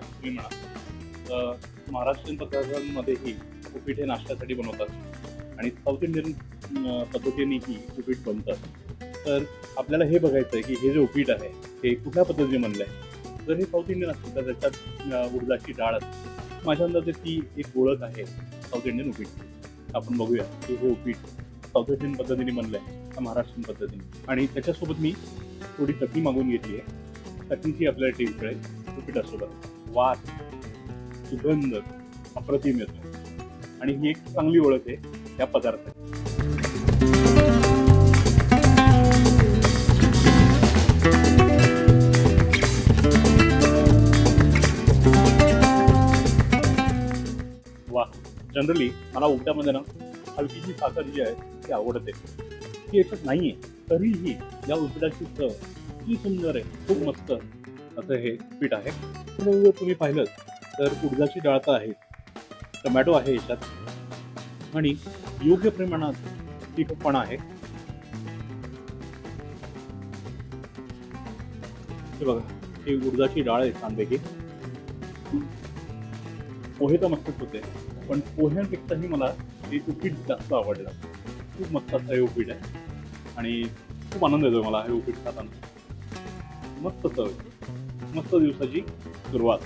तुम्ही म्हणा, महाराष्ट्रीयन पदार्थांमध्येही उपीट हे नाश्त्यासाठी बनवतात आणि साऊथ इंडियन पद्धतीनेही उपीट बनतात. तर आपल्याला हे बघायचं आहे की हे जे उपीट आहे हे कुठल्या पद्धतीने बनलं आहे. जर हे साऊथ इंडियन असेल तर त्याच्यात उडदाची डाळ असते. माझ्या अंदाजे ती एक ओळख आहे साऊथ इंडियन उपीटची. आपण बघूया की हे उपीट साऊथ इंडियन पद्धतीने बनलं आहे का महाराष्ट्रीयन पद्धतीने. आणि त्याच्यासोबत मी थोडी चटणी मागून घेतली आहे. चटणीची आपल्याला टेस्ट कळेल उपीटासोबत. वास, सुगंध अप्रतिम येतो आणि ही एक चांगली ओळख आहे या पदार्थाची. वा, जनरली मला उपीटामध्ये ना हलकीची साखर जी आहे ती आवडते. ती याच्यात नाही आहे, तरीही या उपीटाची चव इतकी सुंदर आहे, खूप मस्त असं हे पीठ आहे. जर तुम्ही पाहिलं तर उडदाची डाळ तर आहे, टमॅटो आहे याच्यात आणि योग्य प्रमाणात तिखटपणा आहे. हे बघा, ही उडदाची डाळ आहे छानपैकी. पोहे तर मस्तच होते, पण पोह्यांपेक्षाही मला हे उपीट जास्त आवडलं. खूप मस्त असं हे उपीट आहे आणि खूप आनंद येतो मला हे उपीट खाताना. मस्त चव, मस्त दिवसाची सुरुवात.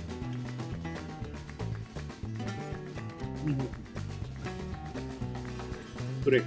सुरेख.